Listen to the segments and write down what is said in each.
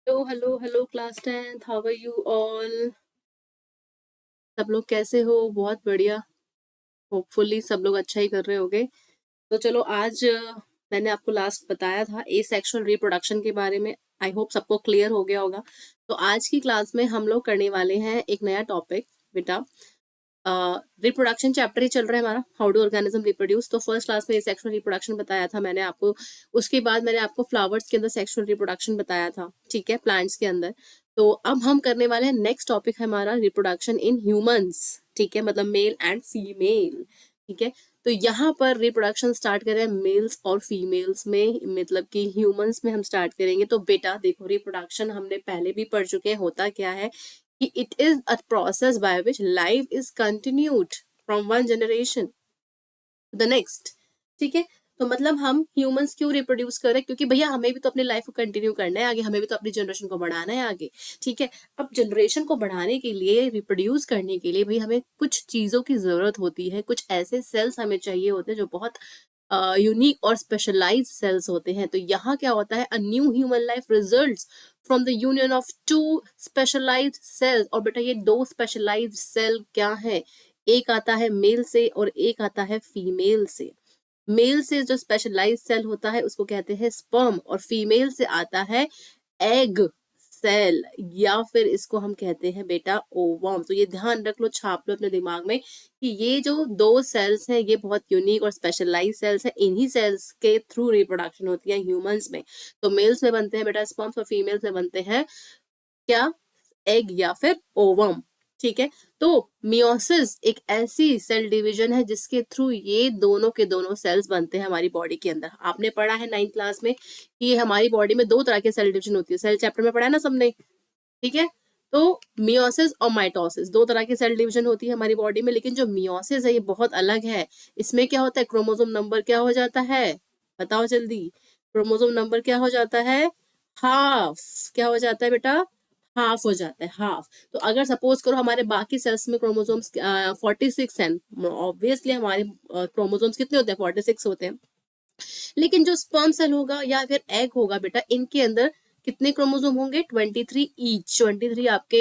Hello hello hello class 10th, how are you all? सब लोग कैसे हो? बहुत बढ़िया। होपफुली सब लोग अच्छा ही कर रहे होगे। तो चलो आज मैंने आपको लास्ट बताया था ए सेक्सुअल रिप्रोडक्शन के बारे में। आई होप सबको क्लियर हो गया होगा। तो आज की क्लास में हम लोग करने वाले हैं एक नया टॉपिक। बेटा, रिप्रोडक्शन चैप्टर ही चल रहा है हमारा, हाउ डू ऑर्गेनिज्म रिप्रोड्यूस। तो फर्स्ट क्लास में सेक्सुअल रिप्रोडक्शन बताया था मैंने आपको। उसके बाद मैंने आपको फ्लावर्स के अंदर सेक्सुअल रिप्रोडक्शन बताया था, ठीक है, प्लांट्स के अंदर। तो अब हम करने वाले हैं, नेक्स्ट टॉपिक है हमारा रिप्रोडक्शन इन ह्यूमंस, ठीक है, मतलब मेल एंड फीमेल, ठीक है। तो यहाँ पर रिप्रोडक्शन स्टार्ट करें मेल्स और फीमेल्स में, मतलब कि ह्यूमंस में हम स्टार्ट करेंगे। तो बेटा देखो, रिप्रोडक्शन हमने पहले भी पढ़ चुके हैं, होता क्या है कि it is a process by which life is continued from one generation to the next, ठीक है। तो मतलब हम ह्यूमंस क्यों रिप्रोड्यूस करें? क्योंकि भैया हमें भी तो अपनी लाइफ को कंटिन्यू करना है आगे, हमें भी तो अपनी जनरेशन को बढ़ाना है आगे, ठीक है। अब जनरेशन को बढ़ाने के लिए, रिप्रोड्यूस करने के लिए भाई हमें कुछ चीजों की जरूरत होती है, कुछ ऐसे सेल्स हमें चाहिए होते हैं जो बहुत यूनिक और स्पेशलाइज्ड सेल्स होते हैं। तो यहाँ क्या होता है, a new human life results from the union of two specialised cells. और बेटा ये दो स्पेशलाइज्ड सेल क्या है? एक आता है मेल से और एक आता है फीमेल से। मेल से जो स्पेशलाइज्ड सेल होता है उसको कहते हैं स्पर्म, और फीमेल से आता है एग सेल, या फिर इसको हम कहते हैं बेटा ओवम। तो ये ध्यान रख लो, छाप लो अपने दिमाग में कि ये जो दो सेल्स हैं ये बहुत यूनिक और स्पेशलाइज सेल्स हैं। इन्हीं सेल्स के थ्रू रिप्रोडक्शन होती है ह्यूमंस में। तो मेल्स में बनते हैं बेटा स्पर्म्स और फीमेल्स में बनते हैं क्या? एग या फिर ओवम, ठीक है। तो मियोसिस एक ऐसी सेल डिवीजन है जिसके थ्रू ये दोनों के दोनों सेल्स बनते हैं हमारी बॉडी के अंदर। आपने पढ़ा है 9th क्लास में कि हमारी बॉडी में दो तरह के सेल डिवीजन होती है, सेल चैप्टर में पढ़ा है ना सबने, ठीक है। तो मियोसिस और माइटोसिस दो तरह की सेल डिवीजन होती है हमारी बॉडी में, लेकिन जो मियोसिस है ये बहुत अलग है। इसमें क्या होता है, क्रोमोसोम नंबर क्या हो जाता है? बताओ जल्दी। क्रोमोसोम नंबर क्या हो जाता है? हाफ। क्या हो जाता है बेटा? हाफ हो जाता है, हाफ। तो अगर सपोज करो हमारे बाकी सेल्स में क्रोमोसोम्स 46 हैं, ऑब्वियसली हमारे क्रोमोसोम्स कितने होते हैं? 46 होते हैं। लेकिन जो स्पर्म सेल होगा या फिर एग होगा बेटा, इनके अंदर कितने क्रोमोसोम होंगे? 23 ईच। 23 आपके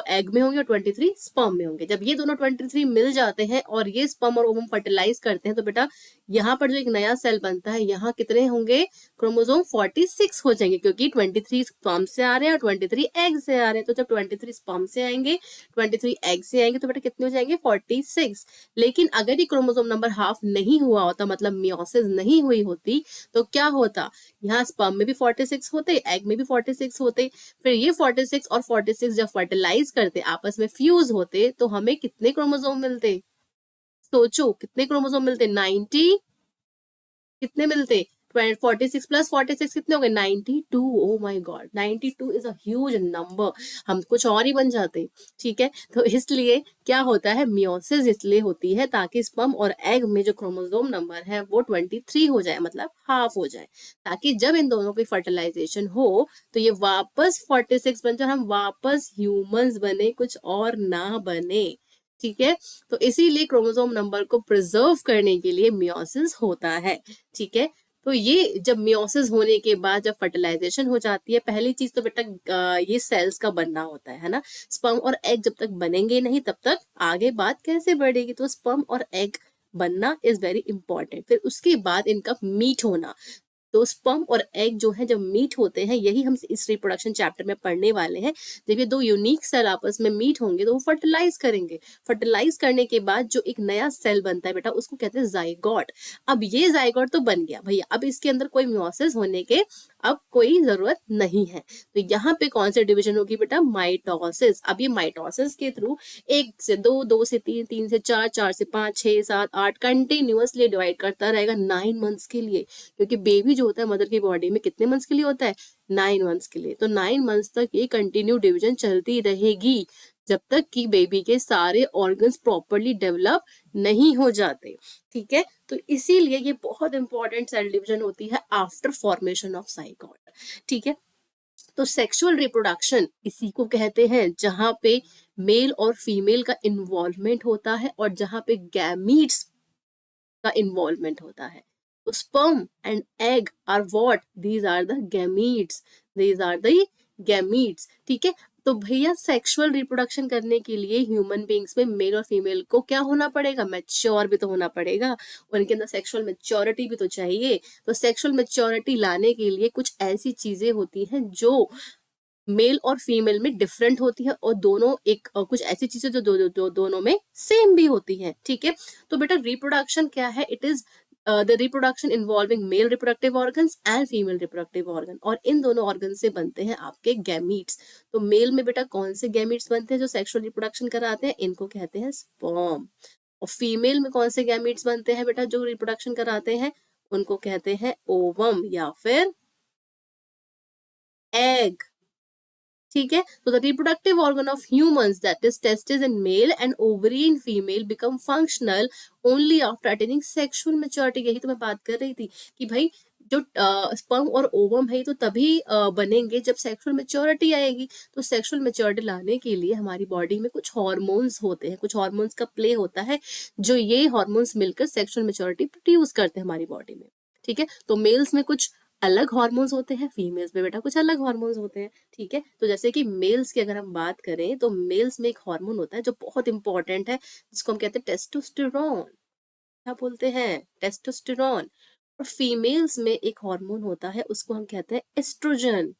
एग में होंगे और 23 स्पर्म में होंगे। जब ये दोनों 23 मिल जाते हैं और ये स्पर्म और ओवम फर्टिलाइज करते हैं तो बेटा यहाँ पर जो एक नया सेल बनता है, यहाँ कितने होंगे? क्रोमोसोम 46 हो जाएंगे, क्योंकि 23 स्पर्म से आ रहे हैं और 23 एग से आ रहे हैं। तो जब 23 स्पर्म से आएंगे, 23 एग से आएंगे, तो बेटा कितने हो जाएंगे? 46। लेकिन अगर ये क्रोमोसोम नंबर हाफ नहीं हुआ होता, मतलब मियोसिस नहीं हुई होती, तो क्या होता? यहाँ स्पर्म में भी 46 होते, एग में भी 46 होते। फिर ये 46 और 46 जब फर्टिलाइज करते, आपस में फ्यूज होते, तो हमें कितने क्रोमोसोम मिलते? सोचो कितने क्रोमोसोम मिलते? 90। कितने मिलते? 46 प्लस 46 कितने हो गए? 92। Oh my God, 92 is a huge number. हम कुछ और ही बन जाते, ठीक है। तो इसलिए क्या होता है, मियोसिस इसलिए होती है ताकि स्पर्म और एग में जो क्रोमोसोम नंबर है वो 23 हो जाए, मतलब हाफ हो जाए, ताकि जब इन दोनों की फर्टिलाइजेशन हो तो ये वापस 46 बन जाए, हम वापस ह्यूमंस बने, कुछ और ना बने, ठीक है। तो इसीलिए क्रोमोसोम नंबर को प्रिजर्व करने के लिए मियोसिस होता है, ठीक है। तो ये जब मियोसिस होने के बाद जब फर्टिलाइजेशन हो जाती है, पहली चीज तो बेटा ये सेल्स का बनना होता है ना। स्पर्म और एग जब तक बनेंगे नहीं तब तक आगे बात कैसे बढ़ेगी? तो स्पर्म और एग बनना इज वेरी इंपॉर्टेंट। फिर उसके बाद इनका मीट होना। तो स्पर्म और एग जो है जब मीट होते हैं, यही हम इस रिप्रोडक्शन चैप्टर में पढ़ने वाले हैं। जब ये दो यूनिक सेल आपस में मीट होंगे तो वो फर्टिलाइज करेंगे। फर्टिलाइज करने के बाद जो एक नया सेल बनता है बेटा, उसको कहते हैं जाइगोट। अब ये जाइगोट तो बन गया भैया, अब इसके अंदर कोई मियोसिस होने के अब कोई जरूरत नहीं है। तो यहाँ पे कौन सी डिवीजन होगी बेटा? माइटोसिस। अब ये माइटोसिस के थ्रू 1 से 2, 2 से 3, 3 से 4, 4 से 5, 6, 7, 8 कंटिन्यूअसली डिवाइड करता रहेगा 9 मंथ्स के लिए। क्योंकि बेबी जो होता है मदर की बॉडी में कितने मंथ्स के लिए होता है? 9 मंथ्स के लिए। तो 9 मंथ्स तक ये कंटिन्यू डिवीजन चलती रहेगी जब तक कि बेबी के सारे ऑर्गन्स प्रॉपरली डेवलप नहीं हो जाते, ठीक है। तो इसीलिए ये बहुत इंपॉर्टेंट सेल डिवीजन होती है आफ्टर फॉर्मेशन ऑफ जाइगोट, ठीक है। तो सेक्सुअल रिप्रोडक्शन इसी को कहते हैं जहां पे मेल और फीमेल का इन्वॉल्वमेंट होता है और जहां पे गैमीट्स का इन्वॉल्वमेंट होता है। तो sperm and egg are what? These are the gametes. These are the gametes, ठीक है। तो भैया सेक्सुअल रिप्रोडक्शन करने के लिए ह्यूमन बींग्स में मेल और फीमेल को क्या होना पड़ेगा, मैच्योर भी तो होना पड़ेगा, उनके अंदर सेक्सुअल मैच्योरिटी भी तो चाहिए। तो सेक्सुअल मैच्योरिटी लाने के लिए कुछ ऐसी चीजें होती हैं जो मेल और फीमेल में डिफरेंट होती है, और दोनों एक कुछ ऐसी चीजें जो दोनों में सेम भी होती हैं, ठीक है। तो बेटा रिप्रोडक्शन क्या है, it is the reproduction involving male reproductive organs and female reproductive organ, और इन दोनों ऑर्गन से बनते हैं आपके गैमीट्स। तो मेल में बेटा कौन से गैमीट्स बनते हैं जो सेक्सुअल रिप्रोडक्शन कराते हैं, इनको कहते हैं स्पर्म। और फीमेल में कौन से गैमीट्स बनते हैं बेटा जो रिप्रोडक्शन कराते हैं, उनको कहते हैं ओवम या फिर एग, ठीक है। तो the reproductive organ of humans that is testis in male and ovary in female become functional only after attaining sexual maturity. यही तो मैं बात कर रही थी कि भाई जो स्पर्म और ओवम है तो तभी बनेंगे जब सेक्सुअल मैच्योरिटी आएगी। तो सेक्सुअल मैच्योरिटी लाने के लिए हमारी बॉडी में कुछ हार्मोन्स होते हैं, कुछ हार्मोन्स का प्ले होता है, जो ये हार्मोन्स मिलकर सेक्सुअल मैच्योरिटी प्रोड्यूस करते हैं हमारी बॉडी में, ठीक है। तो मेल्स में कुछ अलग हार्मोन्स होते हैं, फीमेल्स में बेटा कुछ अलग हार्मोन्स होते हैं, ठीक है। तो जैसे कि मेल्स की अगर हम बात करें तो मेल्स में एक हार्मोन होता है जो बहुत इंपॉर्टेंट है, जिसको हम कहते हैं टेस्टोस्टेरोन। क्या बोलते हैं, टेस्टोस्टेरोन। और फीमेल्स में एक हार्मोन होता है, उसको हम कहते हैं एस्ट्रोजन।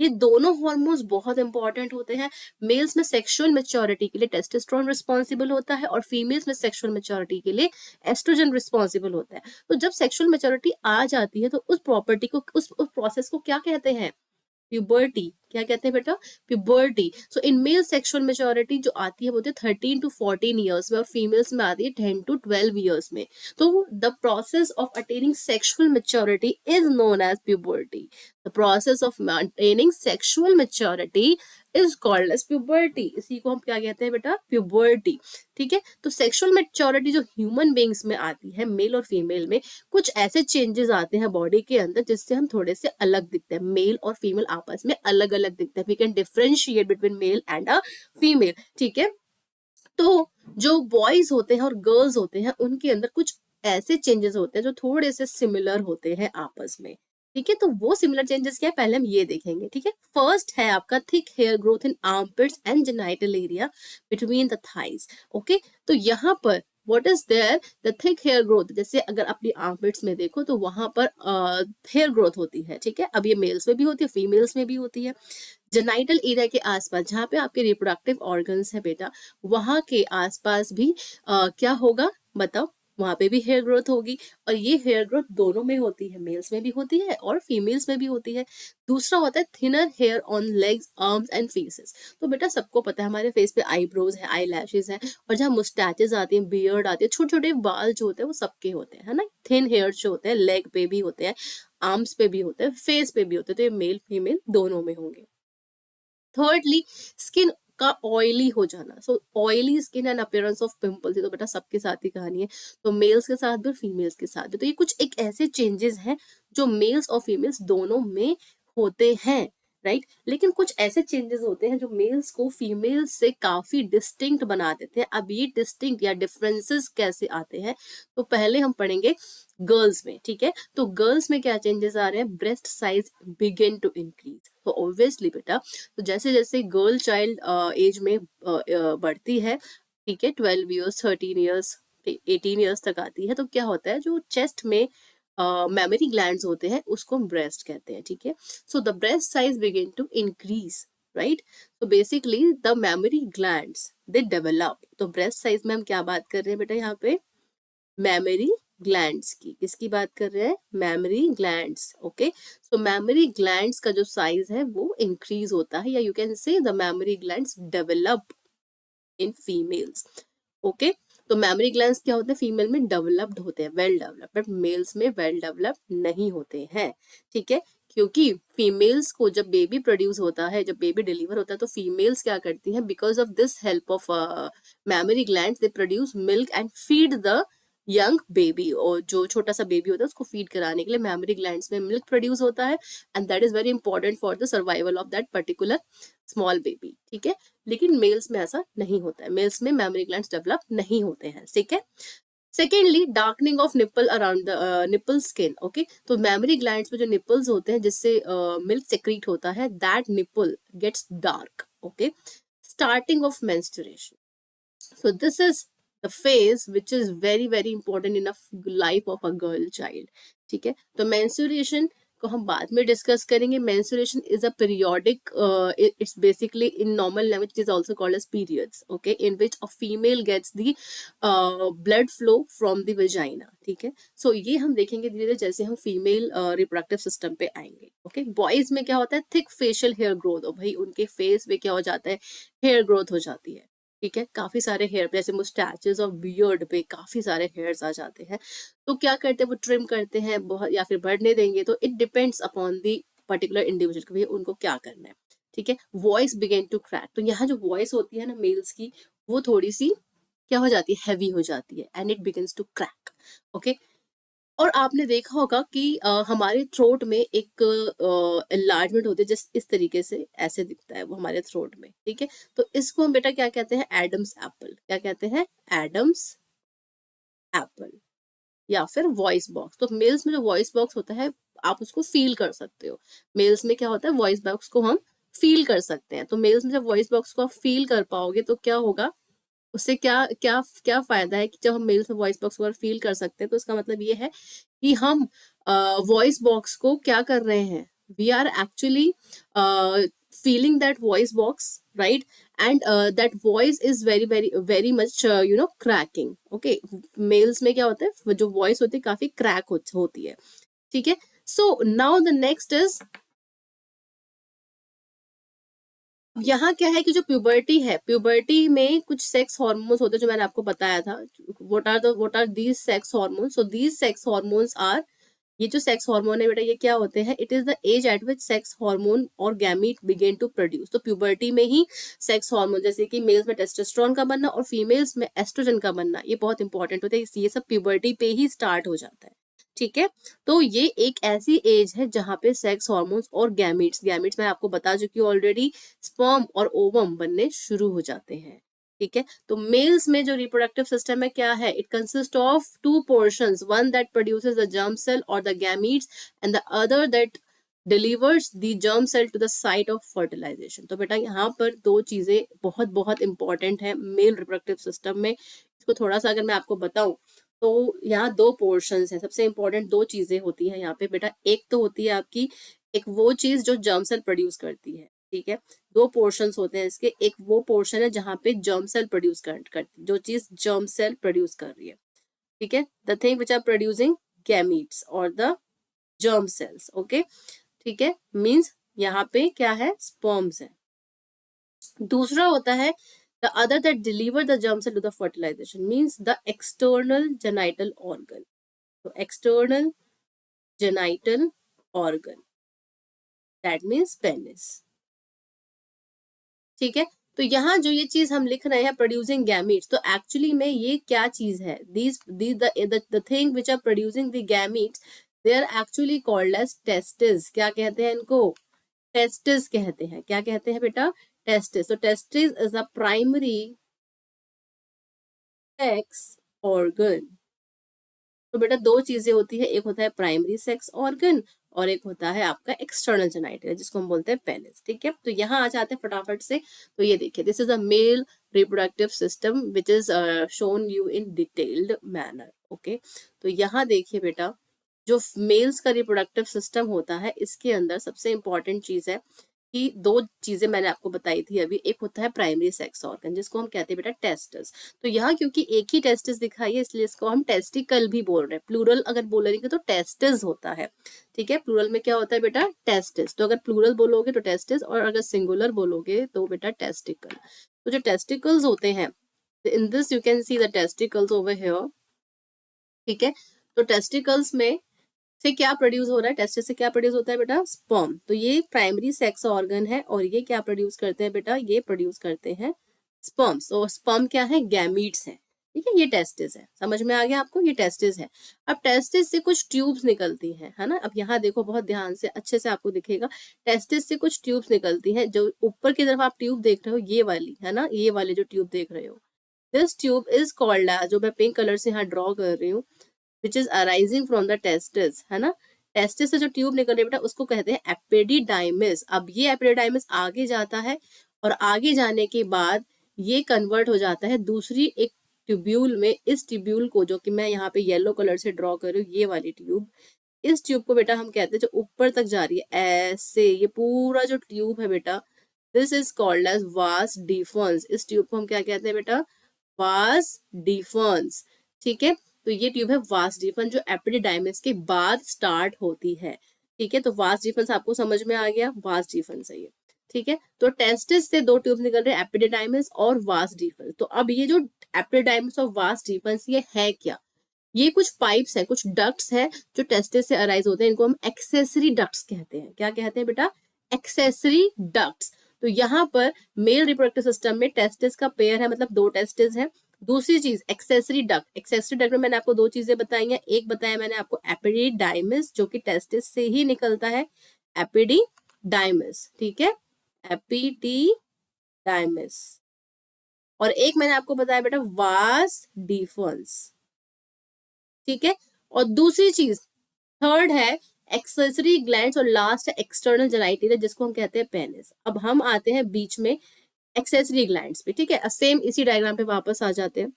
ये दोनों हार्मोन्स बहुत इंपॉर्टेंट होते हैं। मेल्स में सेक्सुअल मैच्योरिटी के लिए टेस्टोस्टेरोन रिस्पॉन्सिबल होता है, और फीमेल्स में सेक्सुअल मैच्योरिटी के लिए एस्ट्रोजन रिस्पॉन्सिबल होता है। तो जब सेक्सुअल मैच्योरिटी आ जाती है तो उस प्रॉपर्टी को, उस प्रोसेस को क्या कहते हैं, प्यूबर्टी। क्या कहते हैं बेटा, puberty. So in male sexual maturity जो आती है वो होती है 13 to 14 ईयर्स में, और फीमेल्स में आती है 10 to 12 ईयर्स में। तो the process of attaining sexual maturity is known as puberty. The process of attaining sexual maturity is called as puberty. इसी को हम क्या कहते हैं बेटा, प्यूबर्टी, ठीक है। तो सेक्सुअल मैच्योरिटी जो ह्यूमन बींग्स में आती है, मेल और फीमेल में कुछ ऐसे चेंजेस आते हैं बॉडी के अंदर जिससे हम थोड़े से अलग दिखते हैं, मेल और फीमेल आपस में अलग अलग दिखते हैं। We can differentiate between male and a female, ठीक है। तो जो बॉयज होते हैं और गर्ल्स होते हैं उनके अंदर कुछ ऐसे चेंजेस होते हैं जो थोड़े से सिमिलर होते हैं आपस में, ठीक है। तो वो सिमिलर चेंजेस क्या है पहले हम ये देखेंगे, ठीक है। फर्स्ट है आपका thick hair growth in armpits and genital area between the thighs, okay. तो यहाँ पर what is there, the thick hair growth, जैसे अगर अपनी आर्मपिट्स में देखो तो वहां पर हेयर ग्रोथ होती है, ठीक है। अब ये मेल्स में भी होती है, फीमेल्स में भी होती है। जेनाइटल एरिया के आसपास जहाँ पे आपके रिप्रोडक्टिव ऑर्गन्स है बेटा, वहां के आसपास भी क्या होगा बताओ, वहां पे भी हेयर ग्रोथ होगी। और ये हेयर ग्रोथ दोनों में होती है, मेल्स में भी होती है और फीमेल्स में भी होती है। दूसरा होता है thinner hair on legs, arms and faces. तो बेटा सबको पता है हमारे फेस पे आईब्रोज है, आई लैशेज है, और जहाँ मुस्टैचेस आती हैं, बियर्ड आती है, छोटे छोटे बाल जो होते हैं वो सबके होते हैं, है ना। थिन हेयर जो होते हैं लेग पे भी होते हैं, आर्म्स पे भी होते हैं, फेस पे भी होते हैं, तो ये मेल फीमेल दोनों में होंगे। थर्डली स्किन का ऑयली हो जाना, so oily skin and appearance of pimples, ये तो बेटा सबके साथ ही कहानी है। तो मेल्स के साथ भी और फीमेल्स के साथ भी, तो ये कुछ एक ऐसे चेंजेस हैं जो मेल्स और फीमेल्स दोनों में होते हैं, राइट। लेकिन कुछ ऐसे चेंजेस होते हैं जो मेल्स को फीमेल्स से काफी डिस्टिंक्ट बना देते हैं। अब ये डिस्टिंक्ट या डिफरेंसेस कैसे आते हैं, तो पहले हम पढ़ेंगे गर्ल्स में, ठीक है। तो गर्ल्स में क्या चेंजेस आ रहे हैं, breast size begin to increase. तो ऑब्वियसली बेटा, तो जैसे जैसे गर्ल चाइल्ड एज में बढ़ती है, ठीक है, 12 ईयर्स, 13 ईयर्स, 18 ईयर्स तक आती है, तो क्या होता है जो चेस्ट में मेमोरी ग्लैंड्स होते हैं उसको हम ब्रेस्ट कहते हैं, ठीक है। So the breast size begin to increase, right. तो basically the memory glands they develop. तो ब्रेस्ट साइज में हम क्या बात कर रहे हैं बेटा, यहाँ पे मेमोरी ग्लैंड्स की, किसकी बात कर रहे हैं, मेमोरी ग्लैंड्स, ओके। सो मेमोरी ग्लैंड्स का जो साइज है वो इंक्रीज होता है, या यू कैन से the memory glands develop in females, okay. तो मेमोरी ग्लैंड्स क्या होते हैं, फीमेल में डेवलप्ड होते हैं, वेल डेवलप्ड, बट मेल्स में वेल डेवलप्ड नहीं होते हैं, ठीक है। क्योंकि फीमेल्स को जब बेबी प्रोड्यूस होता है, जब बेबी डिलीवर होता है, तो फीमेल्स क्या करती हैं, because of this help of memory glands they produce milk and feed the young baby. और जो छोटा सा बेबी होता है उसको फीड कराने के लिए मेमोरी ग्लैंड्स में मिल्क प्रोड्यूस होता है, and that is very important for the survival of that particular small baby, ठीक है। लेकिन मेल्स में ऐसा नहीं होता है, मेल्स में मेमोरी ग्लैंड्स डेवलप नहीं होते हैं, ठीक है। Secondly darkening of nipple around the nipple skin, okay. तो मेमोरी ग्लैंड्स में जो निप्पल्स होते हैं जिससे मिल्क सेक्रीट होता है, that nipple gets dark, okay. Starting of menstruation, so this is the phase which is very very important in a life of a girl child, ठीक है। तो menstruation को हम बाद में डिस्कस करेंगे। menstruation is a periodic it's basically in normal language it is also called as periods, okay, in which a female gets the blood flow from the vagina, ठीक है। so ये हम देखेंगे धीरे धीरे जैसे हम फीमेल रिप्रोडक्टिव सिस्टम पे आएंगे, ओके। बॉयज में क्या होता है, थिक फेशियल हेयर ग्रोथ, और भाई उनके फेस पे क्या हो जाता है, हेयर ग्रोथ हो जाती है, ठीक है। काफी सारे हेयर, जैसे मुस्टैचेस और बियर्ड पे काफी सारे हेयर्स आ जाते हैं, तो क्या करते हैं वो ट्रिम करते हैं बहुत, या फिर बढ़ने देंगे, तो it depends upon the particular individual कि भैया उनको क्या करना है, ठीक है। वॉइस बिगेन टू क्रैक, तो यहाँ जो वॉइस होती है ना मेल्स की, वो थोड़ी सी क्या हो जाती है, हैवी हो जाती है, and it begins to crack, okay. और आपने देखा होगा कि हमारे थ्रोट में एक एनलार्जमेंट होती है, जिस इस तरीके से ऐसे दिखता है वो हमारे थ्रोट में, ठीक है। तो इसको हम बेटा क्या कहते हैं, एडम्स एप्पल, क्या कहते हैं, एडम्स एप्पल, या फिर वॉइस बॉक्स। तो मेल्स में जो वॉइस बॉक्स होता है आप उसको फील कर सकते हो। मेल्स में क्या होता है, वॉइस बॉक्स को हम फील कर सकते हैं। तो मेल्स में जब वॉइस बॉक्स को आप फील कर पाओगे तो क्या होगा, उससे क्या क्या क्या फायदा है कि जब हम मेल्स में वॉइस बॉक्स को फील कर सकते हैं, तो इसका मतलब ये है कि हम वॉइस बॉक्स को क्या कर रहे हैं, we are actually feeling that voice box, right, and that voice is very very very much cracking, okay. Males में क्या होता है, जो वॉइस होती है काफी क्रैक होती है, ठीक है। So now the next is, यहाँ क्या है कि जो प्यूबर्टी है, प्यूबर्टी में कुछ सेक्स हार्मोन्स होते हैं जो मैंने आपको बताया था। What are these sex hormones, so these sex hormones are, ये जो सेक्स हार्मोन है बेटा ये क्या होते हैं, it is the age at which sex hormone और गैमीट बिगेन टू प्रोड्यूस। तो प्यूबर्टी में ही सेक्स हार्मोन, जैसे कि मेल्स में टेस्टोस्टेरोन का बनना और फीमेल्स में एस्ट्रोजन का बनना, ये बहुत इंपॉर्टेंट होता है, ये सब प्यूबर्टी पे ही स्टार्ट हो जाता है, ठीक है। तो ये एक ऐसी एज है जहां पे सेक्स हार्मोन्स और गैमीट्स, गैमीट्स मैं आपको बता चुकी हूँ ऑलरेडी, स्पर्म और ओवम बनने शुरू हो जाते हैं, ठीक है। तो मेल्स में जो रिप्रोडक्टिव सिस्टम है क्या है, it consist of two portions, one that produces the germ cell और the gametes and the other that delivers the germ cell to the site of fertilization. तो बेटा यहाँ पर दो चीजें बहुत बहुत इंपॉर्टेंट है मेल रिप्रोडक्टिव सिस्टम में। इसको थोड़ा सा अगर मैं आपको बताऊं, तो यहाँ दो पोर्शंस हैं, सबसे इंपॉर्टेंट दो चीजें होती हैं यहाँ पे बेटा। एक तो होती है आपकी, एक वो चीज जो जर्म सेल प्रोड्यूस करती है, ठीक है। दो पोर्शंस होते हैं इसके, एक वो पोर्शन है जहां पे जर्म सेल प्रोड्यूस करती, जो चीज जर्म सेल प्रोड्यूस कर रही है, ठीक है, the thing which are producing gametes और द जर्म सेल्स, ओके, ठीक है। मींस यहाँ पे क्या है, स्पर्म्स है। दूसरा होता है the other that deliver the germ cell to the fertilization, means the external genital organ. तो external genital organ, that means penis, ठीक है। तो यहाँ जो ये चीज हम लिख रहे हैं प्रोड्यूसिंग गैमीट्स, तो एक्चुअली में ये क्या चीज है, the thing which are producing the gametes, they are actually called as testis. क्या कहते हैं इनको, टेस्टिस कहते हैं। क्या कहते हैं बेटा, टेस्टिस। तो testis is a primary sex organ. तो बेटा दो चीजें होती है, एक होता है प्राइमरी सेक्स ऑर्गन और एक होता है आपका एक्सटर्नल जेनाइटल, जिसको हम बोलते हैं पेनिस, ठीक है। तो यहाँ आ जाते हैं फटाफट से। तो ये देखिए, this is a male reproductive system which is shown you in detailed manner, okay. तो यहाँ देखिए बेटा, जो मेल्स का रिप्रोडक्टिव सिस्टम होता है, इसके अंदर सबसे इंपॉर्टेंट चीज है कि दो चीजें मैंने आपको बताई थी अभी। एक होता है प्राइमरी सेक्स ऑर्गन, जिसको हम कहते हैं बेटा टेस्टिस। तो यहाँ क्योंकि एक ही टेस्टिस दिखाई है, इसलिए इसको हम टेस्टिकल भी बोल रहे हैं। प्लूरल अगर बोलेंगे तो टेस्टिस होता है, ठीक है। प्लूरल में क्या होता है बेटा, टेस्टिस। तो अगर प्लूरल बोलोगे तो टेस्टिस, और अगर सिंगुलर बोलोगे तो बेटा टेस्टिकल। तो जो टेस्टिकल्स होते हैं, in this you can see the testicles over here, ठीक है। तो टेस्टिकल्स में से क्या प्रोड्यूस हो रहा है, टेस्टिस से क्या प्रोड्यूस होता है बेटा, स्पर्म। तो ये प्राइमरी सेक्स ऑर्गन है और ये क्या प्रोड्यूस करते हैं बेटा, ये प्रोड्यूस करते हैं स्पर्म्स। तो स्पर्म क्या है, गैमीट्स है, ठीक है। ये टेस्टिस है, समझ में आ गया आपको, ये टेस्टिस है। अब टेस्टिस से कुछ ट्यूब्स निकलती हैं, है ना। अब यहाँ देखो बहुत ध्यान से, अच्छे से आपको दिखेगा, टेस्टिस से कुछ ट्यूब्स निकलती हैं। जो ऊपर की तरफ आप ट्यूब देख रहे हो, ये वाली है ना, ये वाली जो ट्यूब देख रहे हो, दिस ट्यूब इज कॉल्ड, जो मैं पिंक कलर से यहाँ ड्रॉ कर रही हूँ, which is arising from the testis, है ना। टेस्टिस से जो ट्यूब निकल रही है बेटा उसको कहते हैं एपिडिडाइमिस। अब ये एपिडिडाइमिस आगे जाता है और आगे जाने के बाद ये कन्वर्ट हो जाता है दूसरी एक ट्यूब्यूल में। इस ट्यूब्यूल को, जो कि मैं यहाँ पे येलो कलर से ड्रॉ कर रही हूँ, ये वाली ट्यूब, इस ट्यूब को बेटा हम कहते हैं, जो ऊपर तक जा रही है ऐसे, ये पूरा जो ट्यूब है बेटा, दिस इज कॉल्ड एज वास डिफर्स। इस ट्यूब को हम क्या कहते हैं बेटा, वास डिफर्स। ठीक है, तो ये ट्यूब है वास डिफर्स, जो एपिडिडाइमिस के बाद स्टार्ट होती है। ठीक है, तो वास डिफर्स आपको समझ में आ गया, वास डिफर्स है ये। ठीक है, तो टेस्टिस से दो ट्यूब निकल रहे हैं, एपिडिडाइमिस और वास डिफर्स। तो अब ये जो एपिडिडाइमिस और वास डिफर्स, ये है क्या, ये कुछ पाइप्स है, कुछ डक्ट्स है जो टेस्टिस से अराइज होते हैं। इनको हम एक्सेसरी डक्ट्स कहते हैं। क्या कहते हैं बेटा, एक्सेसरी डक्ट्स। तो यहाँ पर मेल रिप्रोडक्टिव सिस्टम में टेस्टिस का पेयर है, मतलब दो टेस्टिस है। दूसरी चीज एक्सेसरी डक्ट, एक्सेसरी डक्ट में मैंने आपको दो चीजें बताई हैं। एक बताया मैंने आपको एपिडिडाइमिस, जो कि टेस्टिस से ही निकलता है, एपिडिडाइमिस। ठीक है, एपिडिडाइमिस। और एक मैंने आपको बताया बेटा वास डिफर्स। ठीक है, और दूसरी चीज थर्ड है एक्सेसरी ग्लैंड्स, और लास्ट है एक्सटर्नल जेनाइटिलिया, जिसको हम कहते हैं पेनिस। अब हम आते हैं बीच में एक्सेसरी ग्लैंड्स पे। ठीक है, सेम इसी डायग्राम पे वापस आ जाते हैं।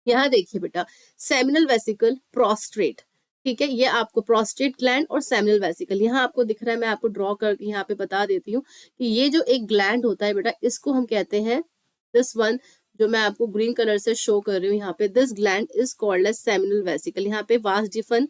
यहाँ देखिए बेटा, सेमिनल वेसिकल, प्रोस्ट्रेट। ठीक है, ये आपको प्रोस्टेट ग्लैंड और सेमिनल वेसिकल यहाँ आपको दिख रहा है। मैं आपको ड्रॉ करके यहाँ पे बता देती हूँ कि ये जो एक ग्लैंड होता है बेटा, इसको हम कहते हैं, दिस वन जो मैं आपको ग्रीन कलर से शो कर रही हूँ यहाँ पे, this gland is called as seminal vesicle. यहाँ पे वास डिफन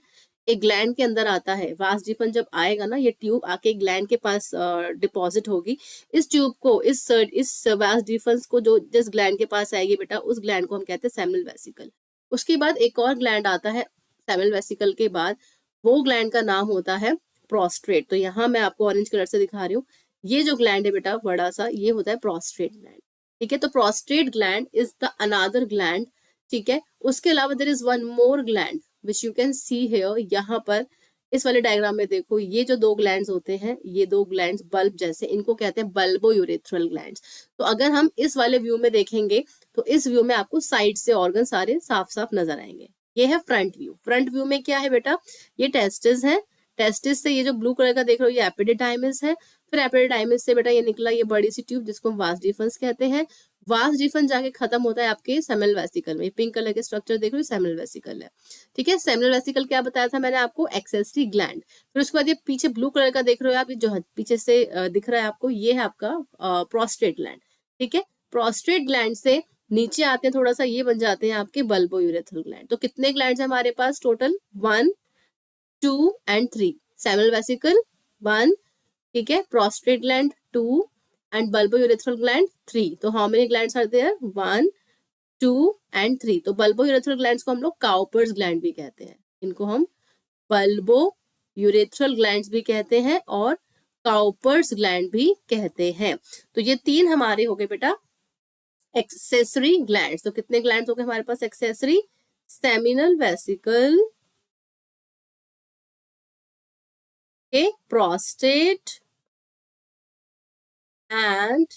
एक ग्लैंड के अंदर आता है। वास डिफन जब आएगा ना, ये ट्यूब आके ग्लैंड के पास डिपॉजिट होगी। इस ट्यूब को, इस वास डिफन को जो जिस ग्लैंड के पास आएगी बेटा, उस ग्लैंड को हम कहते हैं सेमिनल वेसिकल। उसके बाद एक और ग्लैंड आता है सेमिनल वेसिकल के बाद, वो ग्लैंड का नाम होता है प्रोस्ट्रेट। तो यहाँ मैं आपको ऑरेंज कलर से दिखा रही हूँ, ये जो ग्लैंड है बेटा बड़ा सा, ये होता है प्रोस्ट्रेट ग्लैंड। ठीक है, तो prostate gland is the another gland. ठीक है, उसके अलावा there is one more gland which you can see here. यहाँ पर इस वाले डायग्राम में देखो, ये जो दो ग्लैंड्स होते हैं, ये दो ग्लैंड्स बल्ब जैसे, इनको कहते हैं बल्बो यूरेथ्रल ग्लैंड्स। तो अगर हम इस वाले व्यू में देखेंगे तो इस व्यू में आपको साइड से ऑर्गन सारे साफ साफ नजर आएंगे। ये है फ्रंट व्यू। फ्रंट व्यू में क्या है बेटा, ये टेस्टिस है। टेस्टिस से ये जो ब्लू कलर का देख रहे हो, ये एपिडिडाइमिस है। फिर एपिडिडाइमिस से बेटा ये निकला ये बड़ी सी ट्यूब, जिसको हम वास डिफरेंस कहते हैं। वास डिफरेंस जाके खत्म होता है आपके सेमिनल वेसिकल में। पिंक कलर के स्ट्रक्चर देख रहे हो, सेमिनल वेसिकल है। ठीक है, सेमिनल वेसिकल क्या बताया था मैंने आपको, एक्सेसरी ग्लैंड। फिर उसके बाद ये पीछे ब्लू कलर का देख रहे हो आप, जो पीछे से दिख रहा है आपको, ये है आपका प्रोस्टेट ग्लैंड। ठीक है, प्रोस्टेट ग्लैंड से नीचे आते हैं थोड़ा सा, ये बन जाते हैं आपके बल्बो यूरेथ्रल ग्लैंड। तो कितने ग्लैंड्स हैं हमारे पास टोटल, 1 2 एंड 3। सेमिनल वेसिकल 1, ठीक है, prostate gland 2 and bulbourethral gland 3। तो how many glands are there, 1 2 and 3। तो बल्बो यूरेथ्रल ग्लैंड्स को हम लोग काउपर्स ग्लैंड भी कहते हैं। इनको हम बल्बो यूरेथ्रल ग्लैंड्स भी कहते हैं और काउपर्स ग्लैंड भी कहते हैं। तो ये तीन हमारे हो गए बेटा एक्सेसरी ग्लैंड्स। तो कितने ग्लैंड्स हो गए हमारे पास accessory, seminal vesicle, prostate and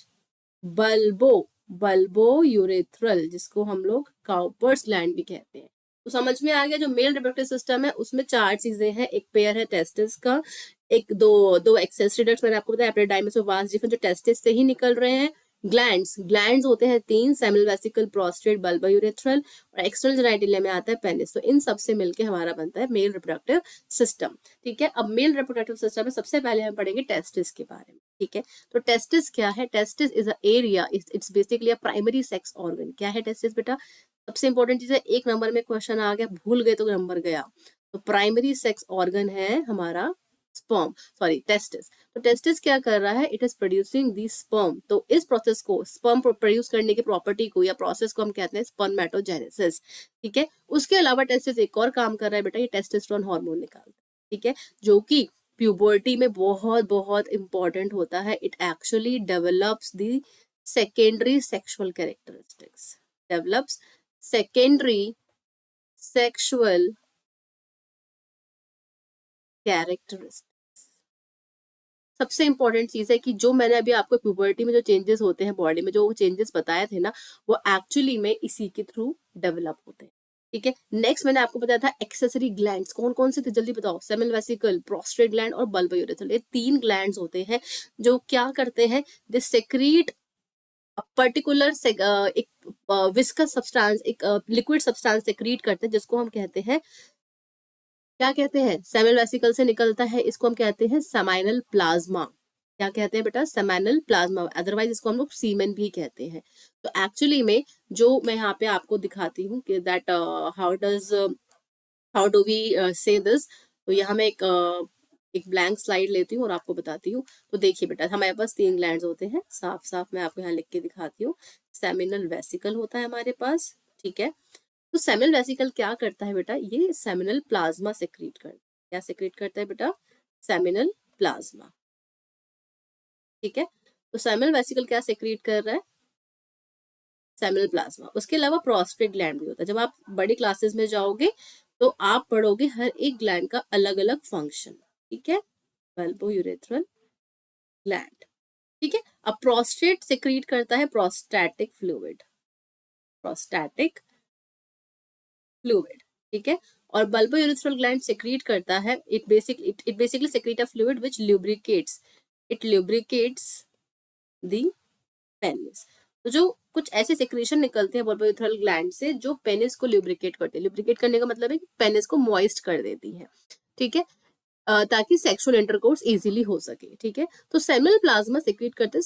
bulbourethral, जिसको हम लोग काउपर्स ग्लैंड भी कहते हैं। तो समझ में आ गया, जो मेल रिप्रोडक्टिव सिस्टम है उसमें चार चीजें हैं। एक पेयर है टेस्टिस का, एक दो एक्सेसरी डक्ट्स मैंने आपको बताया, एपिडिडाइमिस और वास डिफरेंस जो टेस्टिस से ही निकल रहे हैं। ग्लैंड्स होते हैं 3, seminal vesicle, prostate, bulbo urethral, और एक्सटर्नल जेनाइटिलिया में आता है पेनिस। तो इन सब से मिलकर हमारा बनता है मेल रिप्रोडक्टिव सिस्टम। ठीक है, अब मेल रिप्रोडक्टिव सिस्टम में सबसे पहले हम पढ़ेंगे टेस्टिस के बारे में। ठीक है, तो टेस्टिस क्या है, testis is a area, it's basically a primary sex organ. क्या है टेस्टिस बेटा, सबसे इंपॉर्टेंट चीज है, एक नंबर में क्वेश्चन आ गया, भूल गए तो नंबर गया। तो प्राइमरी सेक्स ऑर्गन है हमारा स्पर्म, सॉरी टेस्टिस। तो टेस्टिस क्या कर रहा है, it is producing the sperm. तो इस प्रोसेस को, स्पर्म प्रोड्यूस करने की प्रॉपर्टी को या प्रोसेस को हम कहते हैं स्पर्मेटोजेनेसिस। ठीक है, उसके अलावा टेस्टिस एक और काम कर रहा है बेटा, ये टेस्टोस्टेरोन हार्मोन निकालता है। ठीक है, जो कि प्यूबर्टी में बहुत बहुत इंपॉर्टेंट होता है। It actually develops the secondary sexual characteristics, develops secondary sexual characteristics. सबसे इंपॉर्टेंट चीज है कि जो मैंने अभी आपको प्यूबर्टी में जो चेंजेस होते हैं बॉडी में, जो चेंजेस बताए थे ना, वो एक्चुअली में इसी के थ्रू डेवलप होते हैं। ठीक है, नेक्स्ट मैंने आपको बताया था एक्सेसरी ग्लैंड्स कौन कौन से थे, जल्दी बताओ। सेमिनल वेसिकल, प्रोस्टेट ग्लैंड और बल्ब यूरेथ्रल, ये 3 ग्लैंड्स होते हैं जो क्या करते हैं, दे सेक्रीट पर्टिकुलर एक विस्कस सब्सटेंस, एक लिक्विड सब्सटेंस सेक्रीट करते हैं जिसको हम कहते हैं, क्या कहते हैं, सेमिनल वेसिकल से निकलता है, इसको हम कहते हैं सेमाइनल प्लाज्मा। क्या कहते हैं बेटा, सेमाइनल प्लाज्मा, अदरवाइज इसको हम लोग सीमेन भी कहते हैं। तो एक्चुअली में जो मैं यहाँ पे आपको दिखाती हूँ कि दैट हाउ डू वी से दिस, तो यहाँ मैं एक ब्लैंक स्लाइड लेती हूँ और आपको बताती हूँ। तो देखिए बेटा, हमारे पास 3 ग्लैंड्स होते हैं, साफ साफ मैं आपको यहाँ लिख के दिखाती हूँ। सेमिनल वेसिकल होता है हमारे पास, ठीक है। तो सेमिनल वेसिकल क्या करता है बेटा, ये सेमिनल प्लाज्मा सेक्रीट करता है। क्या सेक्रीट करता है बेटा, सेमिनल प्लाज्मा, ठीक है। तो सेमिनल वेसिकल क्या सेक्रीट कर रहा है, सेमिनल प्लाज्मा। उसके अलावा प्रोस्टेट ग्लैंड भी होता है। जब आप बड़ी क्लासेस में जाओगे तो आप पढ़ोगे हर एक ग्लैंड का अलग अलग फंक्शन, ठीक है। बल्बो यूरेथ्रल ग्लैंड, ठीक है। अब प्रोस्टेट सेक्रीट करता है प्रोस्टैटिक फ्लूइड, प्रोस्टैटिक फ्लूइड, ठीक है। और बल्बो यूरेथ्रल ग्लैंड सेक्रीट करता है, it basically secrete a fluid which lubricates, it lubricates the penis. तो जो कुछ ऐसे सेक्रेशन निकलते हैं बल्बोयूथ्रल ग्लैंड से जो पेनिस को लुब्रिकेट करते हैं। लुब्रिकेट करने का मतलब है कि पेनिस को मॉइस्ट कर देती है, ठीक है, ताकि सेक्सुअल इंटरकोर्स इजीली हो सके, ठीक है। तो सेमिनल प्लाज्मा सेक्रेट करते हैं,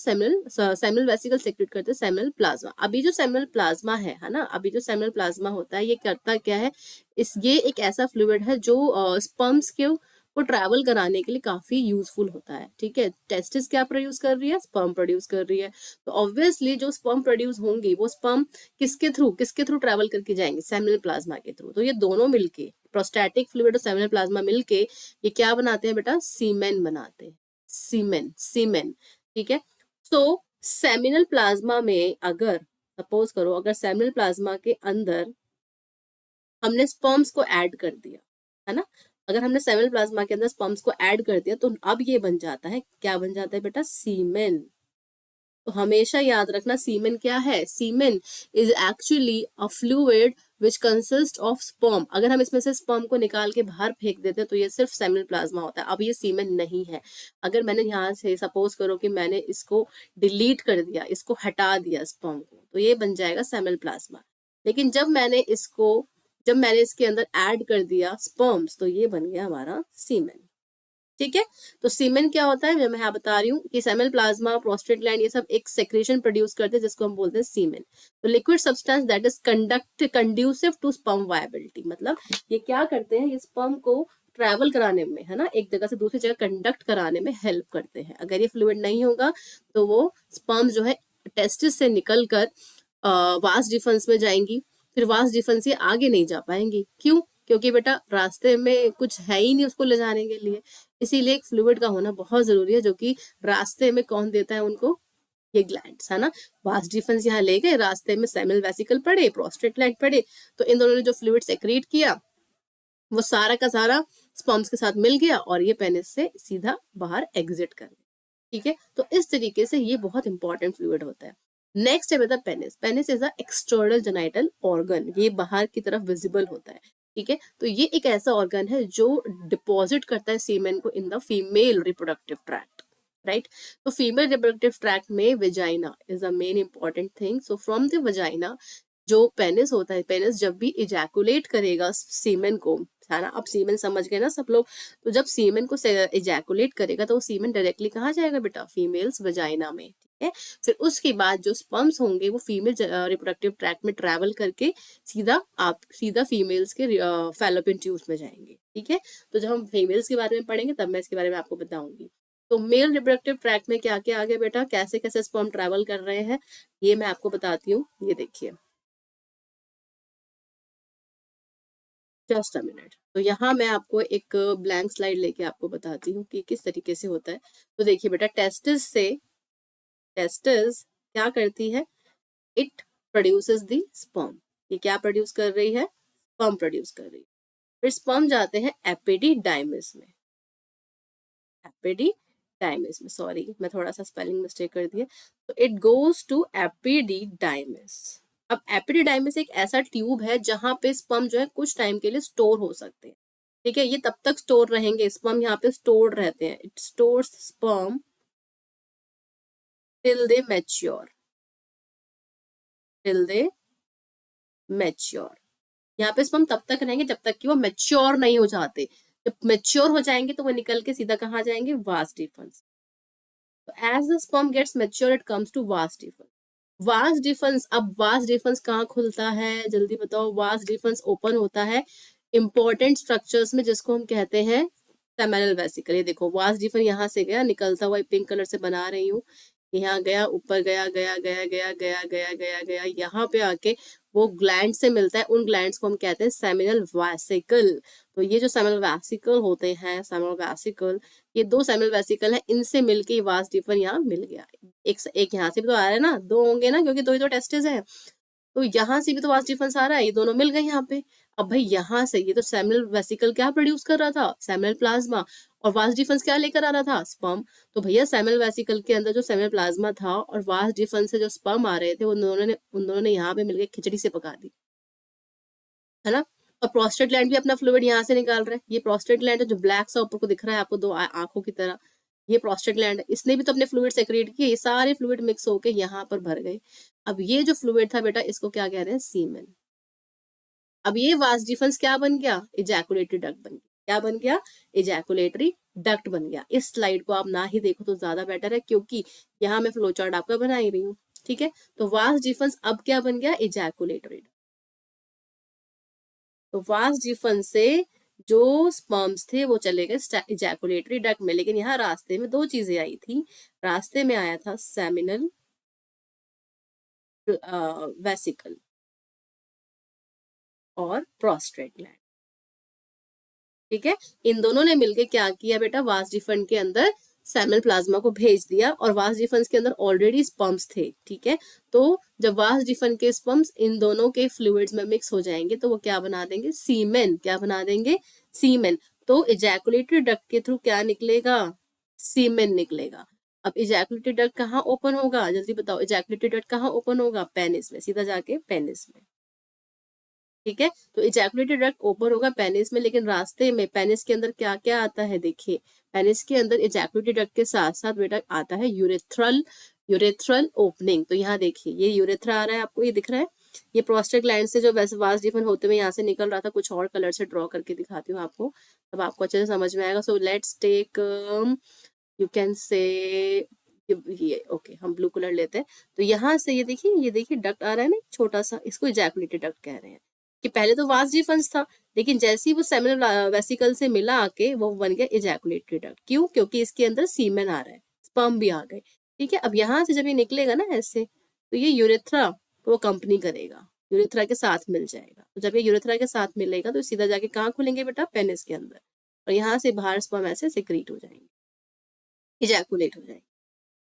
सेमिनल वेसिकल सेक्रेट करते हैं सेमिनल प्लाज्मा। अभी जो सेमिनल प्लाज्मा है ना, अभी जो सेमिनल प्लाज्मा होता है ये करता क्या है, ये एक ऐसा फ्लूइड है जो स्पर्म्स को ट्रैवल कराने के लिए काफी यूजफुल होता है, ठीक है। टेस्टिस क्या प्रोड्यूस कर रही है, स्पर्म प्रोड्यूस कर रही है। तो ऑब्वियसली जो स्पर्म प्रोड्यूस होंगे वो स्पर्म किसके थ्रू ट्रैवल करके जाएंगे, सेमिनल प्लाज्मा के थ्रू। तो ये दोनों मिलके, प्रोस्टैटिक फ्लूइड और सेमिनल प्लाज्मा मिलके ये क्या बनाते हैं बेटा, सीमेन बनाते हैं, सीमेन, ठीक है। तो सेमिनल प्लाज्मा में अगर सपोज करो, अगर सेमिनल प्लाज्मा के अंदर हमने स्पर्म्स को ऐड कर दिया, है ना, अगर हमने सेमिनल प्लाज्मा के अंदर स्पर्म्स को ऐड कर दिया तो अब ये बन जाता है, क्या बन जाता है बेटा, सीमेन। तो हमेशा याद रखना सीमेन क्या है, semen is actually a fluid which consist of sperm. अगर हम इसमें से स्पर्म को निकाल के बाहर फेंक देते हैं तो ये सिर्फ सेमिनल प्लाज्मा होता है, अब ये सीमेन नहीं है। अगर मैंने यहाँ से सपोज करो कि मैंने इसको डिलीट कर दिया, इसको हटा दिया स्पर्म को, तो ये बन जाएगा सेमिनल प्लाज्मा। लेकिन जब मैंने इसके अंदर ऐड कर दिया स्पर्म्स तो ये बन गया हमारा सीमेन, ठीक है। तो सीमेन क्या होता है, मैं यहाँ बता रही हूँ कि सेमिनल प्लाज्मा, प्रोस्टेट ग्लैंड, ये सब एक सेक्रेशन प्रोड्यूस करते हैं जिसको हम बोलते हैं सीमेन। तो liquid substance that is conducive to sperm viability, मतलब ये क्या करते हैं, ये स्पर्म को ट्रैवल कराने में, है ना, एक जगह से दूसरी जगह कंडक्ट कराने में हेल्प करते हैं। अगर ये फ्लूइड नहीं होगा तो वो स्पर्म जो है टेस्टिस से निकल कर वास डिफरेंस में जाएंगी, फिर वास डिफरेंस से आगे नहीं जा पाएंगी। क्यों, क्योंकि बेटा रास्ते में कुछ है ही नहीं उसको ले जाने के लिए। इसीलिए एक फ्लूइड का होना बहुत जरूरी है, जो कि रास्ते में कौन देता है उनको, ये ग्लैंड्स, है ना। वास डिफरेंस यहाँ ले गए, रास्ते में सेमिनल वेसिकल पड़े, प्रोस्टेट ग्लैंड पड़े, तो इन दोनों ने जो फ्लूइड सेक्रेट किया वो सारा का सारा स्पर्म्स के साथ मिल गया और ये पेनिस से सीधा बाहर एग्जिट कर गया, ठीक है। तो इस तरीके से ये बहुत इंपॉर्टेंट फ्लूइड होता है। नेक्स्ट है बेटा penis. Penis is a external genital organ, ये बाहर की तरफ विजिबल होता है, ठीक है। तो ये एक ऐसा ऑर्गन है जो डिपॉजिट करता है सीमेन को in the female reproductive tract, right. तो फीमेल रिप्रोडक्टिव ट्रैक्ट में vagina is a main important thing. So from the vagina जो पेनिस होता है, पेनिस जब भी इजैकुलेट करेगा सीमेन को, है ना, अब सीमेन समझ गए ना सब लोग। तो जब सीमेन को इजैकुलेट करेगा तो वो सीमेन डायरेक्टली कहाँ जाएगा बेटा, फीमेल्स वेजाइना में, ठीक है। फिर उसके बाद जो स्पर्म्स होंगे वो फीमेल रिप्रोडक्टिव ट्रैक्ट में ट्रैवल करके सीधा फीमेल्स के फैलोपियन ट्यूब्स में जाएंगे, ठीक है। तो जब हम फीमेल्स के बारे में पढ़ेंगे तब मैं इसके बारे में आपको बताऊंगी। तो मेल रिप्रोडक्टिव ट्रैक्ट में क्या क्या आ गया बेटा, कैसे कैसे स्पर्म ट्रैवल कर रहे हैं, ये मैं आपको बताती हूँ। ये देखिए, जस्ट अ मिनट। तो यहाँ मैं आपको एक ब्लैंक स्लाइड लेके आपको बताती हूँ कि किस तरीके से होता है। तो देखिए बेटा, टेस्टिस क्या करती है, इट प्रोड्यूसेस द स्पर्म। ये क्या प्रोड्यूस कर रही है, स्पर्म प्रोड्यूस कर रही है। फिर स्पर्म जाते हैं एपिडिडाइमिस में, डायमिस में, सॉरी मैं थोड़ा सा स्पेलिंग मिस्टेक कर दिया। तो इट गोज टू एपिडिडाइमिस। अब एपिडिडाइमिस एक ऐसा ट्यूब है जहां पे स्पर्म जो है कुछ टाइम के लिए स्टोर हो सकते हैं। ठीक है, ये तब तक स्टोर रहेंगे, स्पर्म यहाँ पे स्टोर रहते हैं। It stores sperm till they mature, till they mature. यहाँ पे स्पर्म तब तक रहेंगे जब तक कि वो मैच्योर नहीं हो जाते। जब मैच्योर हो जाएंगे तो वो निकल के सीधा कहाँ जाएंगे, वास डिफरेंस। तो as the sperm gets mature it comes to vas deferens. Vas deferens, अब वास डिफरेंस कहाँ खुलता है, जल्दी बताओ। वास डिफरेंस ओपन होता है इंपॉर्टेंट स्ट्रक्चर्स में, जिसको हम कहते हैं सेमिनल वेसिकल। ये देखो वास डिफरेंस यहाँ से गया, निकलता हुआ पिंक कलर से बना रही हूँ, यहाँ गया, ऊपर गया, गया गया गया गया गया गया गया, यहाँ पे आके वो ग्लैंड से मिलता है। उन ग्लैंड्स को हम कहते हैं सेमिनल वेसिकल। तो ये जो सेमिनल वेसिकल होते हैं, सेमिनल वेसिकल, ये दो सेमिनल वेसिकल है, इनसे मिलके वास डिफरेंस यहाँ मिल गया। एक यहाँ से भी तो आ रहा है ना, दो होंगे ना, क्योंकि दो ही तो टेस्टिस है। तो यहाँ से भी तो वास डिफरेंस आ रहा है, ये दोनों मिल गए यहाँ पे। अब भाई यहाँ से ये तो सेमिनल वेसिकल क्या प्रोड्यूस कर रहा था, सेमिनल प्लाज्मा, और वास डिफरेंस क्या लेकर आ रहा था, स्पर्म। तो भैया सेमिनल वेसिकल के अंदर जो सेमिनल प्लाज्मा था और वास डिफरेंस से जो स्पर्म आ रहे थे, उन दोनों ने यहाँ पे मिलकर खिचड़ी से पका दी, है ना। और प्रोस्टेट ग्लैंड भी अपना फ्लूइड यहाँ से निकाल रहा है। ये प्रोस्टेट ग्लैंड है जो ब्लैक सा ऊपर को दिख रहा है आपको, दो आंखों की तरह, ये प्रोस्टेट ग्लैंड है। इसने भी तो अपने फ्लूइड सेक्रेट किए, ये सारे फ्लूइड मिक्स होके यहाँ पर भर गए। अब ये जो फ्लूइड था बेटा, इसको क्या कह रहे हैं, सीमेन। अब ये वास डिफरेंस क्या बन गया, इजैकुलेटरी डक्ट बन गया। क्या बन गया, इजैकुलेटरी डक्ट बन गया। इस स्लाइड को आप ना ही देखो तो ज्यादा बेटर है, क्योंकि यहाँ मैं फ्लो चार्ट आपका बना ही रही हूँ। ठीक है, तो वास डिफरेंस अब क्या बन गया, इजैकुलेटरी डक्ट। तो वास डिफरेंस से जो स्पर्म्स थे वो चले गए इजैकुलेटरी डक्ट में। लेकिन यहाँ रास्ते में दो चीजें आई थी। रास्ते में आया था सेमिनल वेसिकल और प्रोस्टेट ग्लैंड। ठीक है, इन दोनों ने मिलकर क्या किया बेटा, वास डिफरेंस के अंदर सेमिनल प्लाज्मा को भेज दिया, और वास डिफरेंस के अंदर ऑलरेडी स्पर्म्स थे। ठीक है, तो जब वास डिफरेंस के स्पर्म्स इन दोनों के फ्लूइड्स में मिक्स हो जाएंगे तो वो क्या बना देंगे, सीमेन। क्या बना देंगे, सीमेन। तो इजैकुलेटरी डक्ट के थ्रू क्या निकलेगा, सीमेन निकलेगा। अब इजैकुलेटरी डक्ट कहाँ ओपन होगा, जल्दी बताओ, इजैकुलेटरी डक्ट कहाँ ओपन होगा, पेनिस में, सीधा जाके पेनिस में। ठीक है, तो इजैकुलेटरी डक्ट ओपन होगा पेनिस में, लेकिन रास्ते में पेनिस के अंदर क्या क्या आता है, देखिए। पेनिस के अंदर इजैकुलेटरी डक्ट के साथ साथ बेटा आता है यूरेथ्रल ओपनिंग। तो यहाँ देखिए, ये यूरेथ्रा आ रहा है आपको, ये दिख रहा है। ये प्रोस्टेट ग्लैंड से जो वैसे वास डिफरेंस होते हुए यहाँ से निकल रहा था, कुछ और कलर से ड्रॉ करके दिखाती हूँ आपको, तब आपको अच्छे से समझ में आएगा। So let's take, you can say, ये ओके, हम ब्लू कलर लेते हैं। तो यहाँ से ये देखिए डक्ट आ रहा है ना छोटा सा, इसको इजैकुलेटरी डक्ट कह रहे हैं। कि पहले तो वास डिफरेंस था, लेकिन जैसे ही वो सेमिनल वेसिकल से मिला आके वो बन गया इजैकुलेटरी डक्ट। क्यों, क्योंकि इसके अंदर सीमेन आ रहा है, स्पर्म भी आ गए। ठीक है, अब यहाँ से जब ये निकलेगा ना ऐसे, तो ये यूरेथ्रा को कंपनी करेगा, यूरेथ्रा के साथ मिल जाएगा। तो जब ये यूरेथ्रा के साथ मिलेगा तो सीधा जाके कहाँ खुलेंगे बेटा, पेनिस के अंदर, और यहाँ से बाहर स्पर्म ऐसे सिक्रीट हो जाएंगे, इजैकुलेट हो जाएंगे।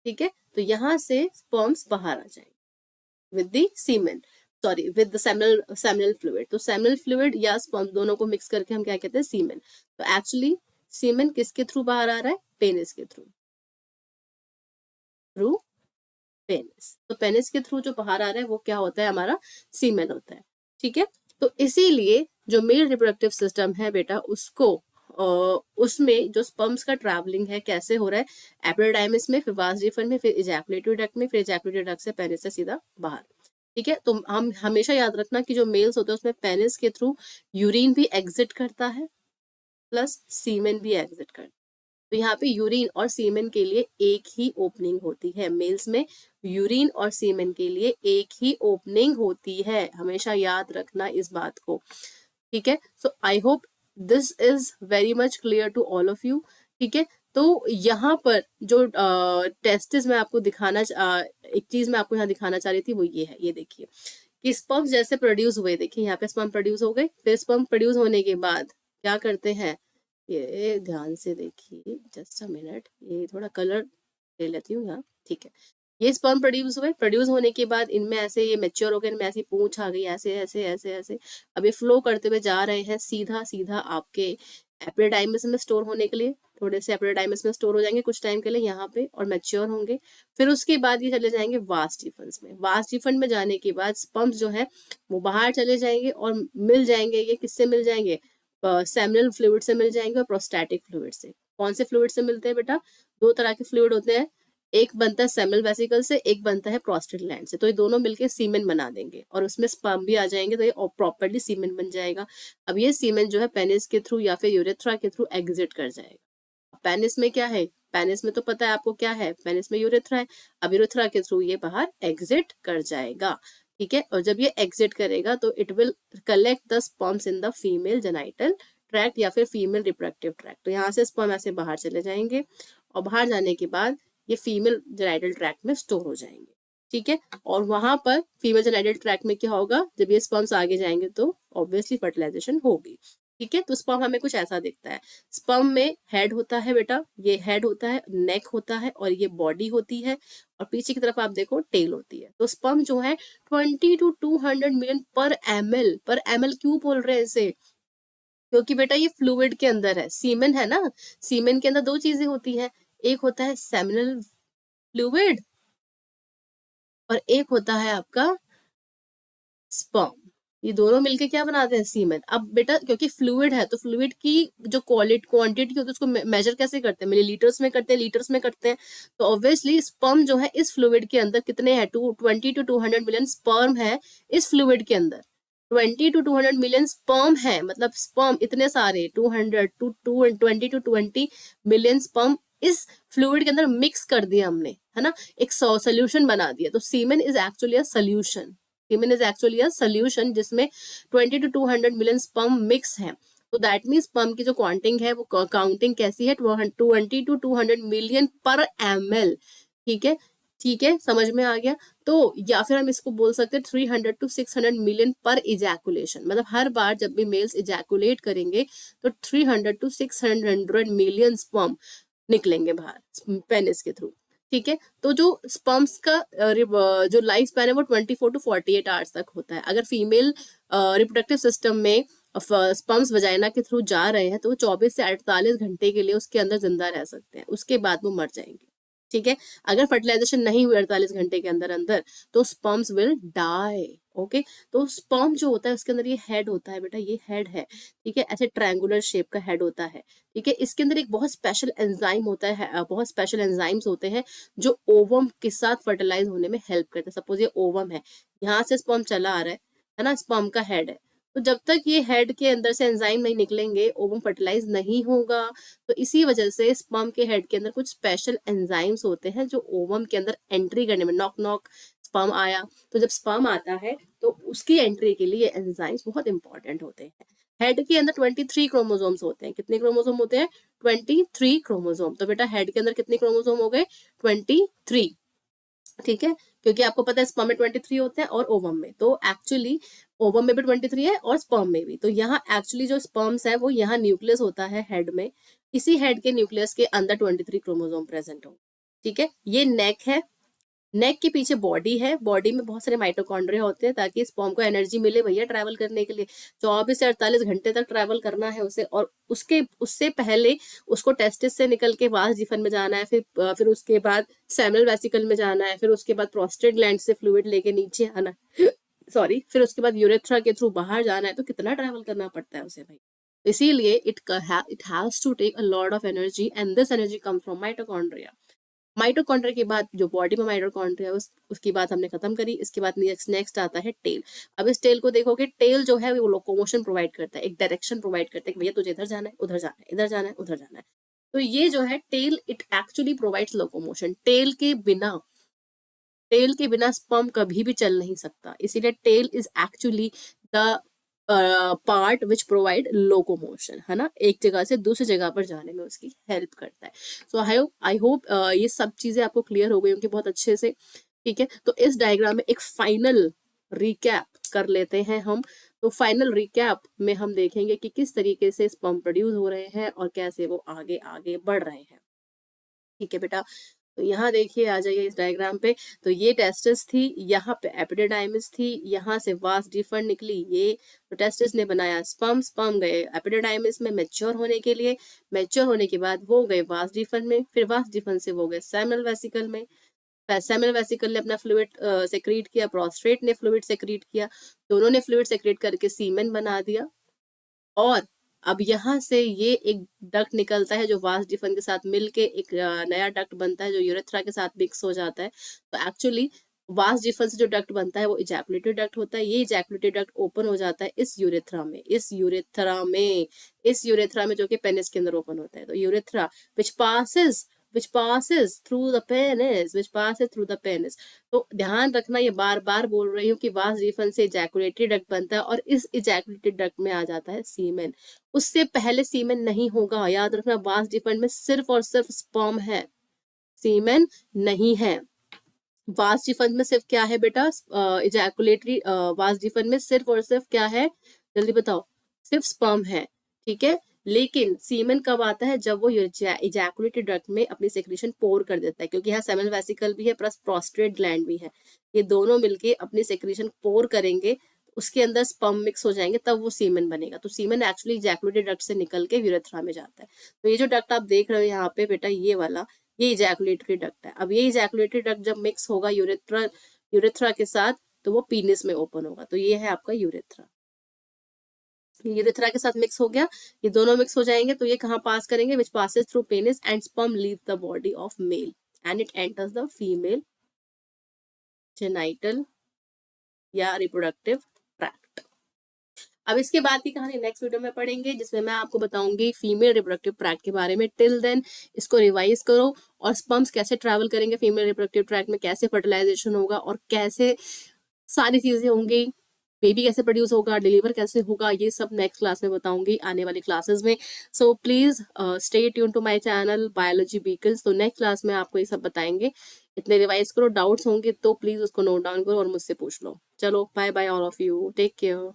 ठीक है, तो यहाँ से स्पर्म्स बाहर आ जाएंगे with the semen, sorry with the seminal fluid. तो सेमिनल फ्लूइड या स्पर्म दोनों को मिक्स करके हम क्या कहते हैं, सीमेन। तो एक्चुअली सीमेन किसके थ्रू बाहर आ रहा है, पेनिस के थ्रू, थ्रू पेनिस। तो पेनिस के थ्रू जो बाहर आ रहा है वो क्या होता है, हमारा सीमेन होता है। ठीक है, तो इसीलिए जो मेल रिप्रोडक्टिव सिस्टम है बेटा, उसको उसमें जो स्पर्म्स का ट्रैवलिंग है कैसे हो रहा है, एपिडिडाइमिस में, फिर वास डिफरेंस में, फिर इजैकुलेटरी डक्ट में, फिर इजैकुलेटरी डक्ट से पेनिस से सीधा बाहर। ठीक है, तो हम हमेशा याद रखना कि जो मेल्स होते हैं उसमें पेनिस के थ्रू यूरिन भी एग्जिट करता है, प्लस सीमेन भी एग्जिट करता है। तो यहाँ पे यूरिन और सीमेन के लिए एक ही ओपनिंग होती है, मेल्स में यूरिन और सीमेन के लिए एक ही ओपनिंग होती है, हमेशा याद रखना इस बात को। ठीक है, so I hope this is very much clear to all of you. ठीक है, तो यहाँ पर जो टेस्टिस मैं आपको एक चीज मैं आपको यहाँ दिखाना चाह रही थी, वो ये है, ये देखिए कि स्पर्म जैसे प्रोड्यूस हुए, देखिए यहाँ पे स्पर्म प्रोड्यूस हो गए, फिर स्पर्म प्रोड्यूस होने के बाद क्या करते हैं, ये ध्यान से देखिए, जस्ट अ मिनट, ये थोड़ा कलर ले लेती हूँ यहाँ। ठीक है, ये स्पर्म प्रोड्यूस हुए, प्रोड्यूस होने के बाद इनमें ऐसे ये मैच्योर हो गए, इनमें ऐसी पूंछ आ गई, ऐसे ऐसे ऐसे ऐसे। अब ये फ्लो करते हुए जा रहे हैं सीधा सीधा आपके एपिडाइमिस में स्टोर होने के लिए, थोड़े से एपिडाइमिस में स्टोर हो जाएंगे कुछ टाइम के लिए यहाँ पे और मैच्योर होंगे। फिर उसके बाद ये चले जाएंगे वास्ट डिफरेंस में। वास्ट डिफरेंस में जाने के बाद स्पर्म्स जो है वो बाहर चले जाएंगे और मिल जाएंगे। ये किससे मिल जाएंगे? सेमिनल फ्लूइड से मिल जाएंगे और प्रोस्टैटिक फ्लूइड से। कौन से फ्लूइड से मिलते हैं बेटा? दो तरह के फ्लूइड होते हैं, एक बनता है सेमिनल वेसिकल से, एक बनता है प्रोस्टेट ग्लैंड से। तो ये दोनों मिलके सीमेन बना देंगे और उसमें स्पर्म भी आ जाएंगे, तो ये प्रॉपर्ली सीमेन बन जाएगा। अब ये सीमेन जो है पेनिस के थ्रू या फिर यूरेथ्रा के थ्रू एग्जिट कर जाएगा। पेनिस में क्या है? पेनिस में तो पता है आपको क्या है, पेनिस में यूरेथ्रा है। अब यूरेथ्रा के थ्रू ये बाहर एग्जिट कर जाएगा, ठीक है। और जब ये एग्जिट करेगा तो it will collect the sperms in the female genital tract या फिर फीमेल रिप्रोडक्टिव ट्रैक्ट। तो यहाँ से स्पर्म ऐसे बाहर चले जाएंगे और बाहर जाने के बाद ये फीमेल जेनाइटल ट्रैक्ट में स्टोर हो जाएंगे, ठीक है। और वहां पर फीमेल जेनाइटल ट्रैक्ट में क्या होगा? जब ये स्पर्म्स आगे जाएंगे तो ऑब्वियसली फर्टिलाइजेशन होगी, ठीक है। तो स्पर्म हमें कुछ ऐसा दिखता है। स्पर्म में हेड होता है बेटा, ये हेड होता है, नेक होता है और ये बॉडी होती है और पीछे की तरफ आप देखो टेल होती है। तो स्पर्म जो है 20 to 200 मिलियन पर एमएल क्यों बोल रहे हैं इसे? क्योंकि बेटा ये फ्लूइड के अंदर है, सीमेन है ना। सीमेन के अंदर दो चीजें होती हैं, एक होता है सेमिनल फ्लूइड और एक होता है आपका स्पर्म। ये दोनों मिलके क्या बनाते हैं? सीमेन। अब बेटा क्योंकि फ्लूइड है तो फ्लूइड की जो क्वांटिटी होती है उसको मेजर कैसे करते हैं? मिलीलीटर्स में करते हैं, लीटर्स में करते हैं। तो ऑब्वियसली स्पर्म जो है इस फ्लूइड के अंदर कितने हैं? 20 to 200 मिलियन स्पर्म है इस फ्लूइड के अंदर। 20 to 200 मिलियन स्पर्म है, मतलब स्पर्म इतने सारे 20 to 20 मिलियन स्पर्म इस फ्लूइड के अंदर मिक्स कर दिया हमने, है ना, एक सोल्यूशन बना दिया। तो semen is actually a solution. Semen is actually a solution जिसमें 20 to 200 मिलियन स्पर्म मिक्स है। तो दैट मीन स्पर्म की जो काउंटिंग है वो काउंटिंग कैसी है? 20 to 200 मिलियन पर ml, ठीक है, ठीक है, समझ में आ गया। तो या फिर हम इसको बोल सकते हैं 300 to 600 मिलियन पर इजैकुलेशन, मतलब हर बार जब भी मेल्स इजैकुलेट करेंगे तो 300 to 600 मिलियन स्पर्म निकलेंगे बाहर पेनिस के थ्रू, ठीक है। तो जो स्पर्म्स का जो लाइफ स्पैन है वो 24 to 48 आवर्स तक होता है। अगर फीमेल रिप्रोडक्टिव सिस्टम में स्पर्म्स वजाइना के थ्रू जा रहे हैं तो वो 24 से 48 घंटे के लिए उसके अंदर जिंदा रह सकते हैं, उसके बाद वो मर जाएंगे, ठीक है। अगर फर्टिलाइजेशन नहीं हुई 48 घंटे के अंदर अंदर तो स्पर्म्स विल डाई, ओके। तो स्पर्म जो होता है उसके अंदर ये हेड होता है बेटा, ये हेड है, ठीक है, ऐसे ट्रायंगुलर शेप का हेड होता है, ठीक है। इसके अंदर एक बहुत स्पेशल एंजाइम होता है, बहुत स्पेशल एंजाइम्स होते हैं जो ओवम के साथ फर्टिलाइज होने में हेल्प करते हैं। सपोज ये ओवम है, यहाँ से स्पर्म चला आ रहा है ना, स्पर्म का हेड है। तो जब तक ये हेड के अंदर से एंजाइम नहीं निकलेंगे ओवम फर्टिलाइज नहीं होगा। तो इसी वजह से स्पर्म के हेड के अंदर कुछ स्पेशल एंजाइम्स होते हैं जो ओवम के अंदर एंट्री करने में, नॉक नॉक स्पर्म आया, तो जब स्पर्म आता है तो उसकी एंट्री के लिए एंजाइम्स बहुत इंपॉर्टेंट होते हैं। हेड के अंदर 23 क्रोमोसोम्स होते हैं। कितने क्रोमोसोम होते हैं? 23 क्रोमोसोम। तो बेटा हेड के अंदर कितने क्रोमोसोम हो गए? 23, ठीक है। क्योंकि आपको पता है स्पर्म में 23 होते हैं और ओवम में, तो एक्चुअली ओवम में भी 23 है और स्पर्म में भी। तो यहाँ एक्चुअली जो स्पर्म्स है वो यहाँ न्यूक्लियस होता है हेड में, इसी हेड के न्यूक्लियस के अंदर 23 क्रोमोसोम प्रेजेंट हो, ठीक है। ये नेक है, नेक के पीछे बॉडी है, बॉडी में बहुत सारे माइटोकॉन्ड्रिया होते हैं ताकि स्पर्म को एनर्जी मिले भैया ट्रैवल करने के लिए। 24 से 48 घंटे तक ट्रैवल करना है उसे, और उससे पहले उसको टेस्टिस से निकल के वास जिफन में जाना है, फिर उसके बाद सेमिनल वेसिकल में जाना है, फिर उसके बाद प्रोस्टेट ग्लैंड से फ्लूइड लेके नीचे आना सॉरी, फिर उसके बाद यूरेथ्रा के थ्रू बाहर जाना है। तो कितना ट्रैवल करना पड़ता है उसे भाई। इसीलिए it has to take a lot of energy and this energy come from mitochondria. Mitochondria के बाद जो बॉडी में माइटोकॉन्ड्रिया उसकी बात हमने खत्म करी। इसके बाद नेक्स्ट आता है टेल। अब इस टेल को देखोगे, टेल जो है वो लोकोमोशन प्रोवाइड करता है, एक डायरेक्शन प्रोवाइड करता है कि भैया तुझे इधर जाना है, उधर जाना है, इधर जाना है, उधर जाना है। तो ये जो है tail, it actually provides locomotion. Tail के बिना स्पर्म कभी भी चल नहीं सकता, इसीलिए tail is actually the part which provide locomotion, है ना, एक जगह से दूसरी जगह पर जाने में उसकी हेल्प करता है। सो आई होप ये सब चीजें आपको क्लियर हो गई होंगी बहुत अच्छे से, ठीक है। तो इस डायग्राम में एक फाइनल रिकैप कर लेते हैं हम। तो फाइनल रिकैप में हम देखेंगे कि किस तरीके से स्पर्म प्रोड्यूस हो रहे हैं और कैसे वो आगे आगे बढ़ रहे हैं, ठीक है बेटा। तो यहाँ देखिए, आ जाइए इस डायग्राम पे। तो ये टेस्टिस थी, यहाँ पे एपिडिडाइमिस थी, यहाँ से वास डिफर निकली, ये तो टेस्टिस ने बनाया स्पर्म, स्पर्म गए एपिडिडाइमिस में मैच्योर होने के लिए, मैच्योर होने के बाद वो गए वास डिफर में, फिर वास डिफर से वो गए सेमिनल वेसिकल में, सेमिनल वेसिकल ने अपना फ्लूइड सेक्रीट किया, प्रोस्टेट ने फ्लूइड सेक्रीट किया, दोनों ने फ्लूइड सेक्रीट करके सीमेन बना दिया। और अब यहाँ से ये एक डक्ट निकलता है जो वास डिफन के साथ मिलके एक नया डक्ट बनता है जो यूरेथ्रा के साथ मिक्स हो जाता है। तो एक्चुअली वास डिफन से जो डक्ट बनता है वो इजैकुलेटेड डक्ट होता है। ये इजैकुलेटेड डक्ट ओपन हो जाता है इस यूरेथ्रा में, इस यूरेथ्रा में जो कि पेनिस के अंदर ओपन होता है। तो urethra which passes through the penis. तो ध्यान रखना, ये बार बार बोल रही हूँ कि वास डिफन से इजैकुलेटेड डक्ट बनता है और इस इजैकुलेटेड डक्ट में आ जाता है सीमेन। उससे पहले सीमेन नहीं होगा, याद रखना। वास डिफन में सिर्फ और सिर्फ स्पर्म है, सीमेन नहीं है। वास डिफन में सिर्फ क्या है बेटा, इजैकुलेटरी वास डिफन में सिर्फ और सिर्फ क्या है, जल्दी बताओ, सिर्फ स्पर्म है, ठीक है। लेकिन सीमेन कब आता है, जब वो इजैकुलेटेड डक्ट में अपनी सेक्रेशन पोर कर देता है, क्योंकि यहाँ सेमिनल वेसिकल भी है प्लस प्रोस्टेट ग्लैंड भी है, ये दोनों मिलके अपनी सेक्रेशन पोर करेंगे, उसके अंदर स्पर्म मिक्स हो जाएंगे, तब वो सीमेन बनेगा। तो सीमेन एक्चुअली इजैकुलेटेड डक्ट से निकल के यूरेथ्रा में जाता है। तो ये जो डक्ट आप देख रहे हो यहाँ पे बेटा, ये वाला, ये इजैकुलेटरी डक्ट है। अब ये इजैकुलेटरी डक्ट जब मिक्स होगा यूरेथ्रा के साथ, तो वो पीनिस में ओपन होगा। तो ये है आपका यूरेथ्रा, यूरेथ्रा के साथ मिक्स हो गया, ये दोनों मिक्स हो जाएंगे तो ये कहाँ पास करेंगे, विच passes through penis and sperm leave the body of male and it enters the female genital या रिप्रोडक्टिव ट्रैक्ट। अब इसके बाद की कहानी नेक्स्ट वीडियो में पढ़ेंगे, जिसमें मैं आपको बताऊंगी फीमेल रिप्रोडक्टिव ट्रैक्ट के बारे में। टिल देन इसको रिवाइज करो, और स्पर्म्स कैसे ट्रैवल करेंगे फीमेल रिप्रोडक्टिव ट्रैक्ट में, कैसे फर्टिलाइजेशन होगा और कैसे सारी चीजें होंगी, बेबी कैसे प्रोड्यूस होगा, डिलीवर कैसे होगा, ये सब नेक्स्ट क्लास में बताऊंगी आने वाली क्लासेस में। So please stay tune to my channel biology बीकल्स। तो नेक्स्ट क्लास में आपको ये सब बताएंगे। इतने रिवाइज करो, डाउट्स होंगे तो प्लीज उसको नोट डाउन करो और मुझसे पूछ लो। चलो bye bye all of you, take care.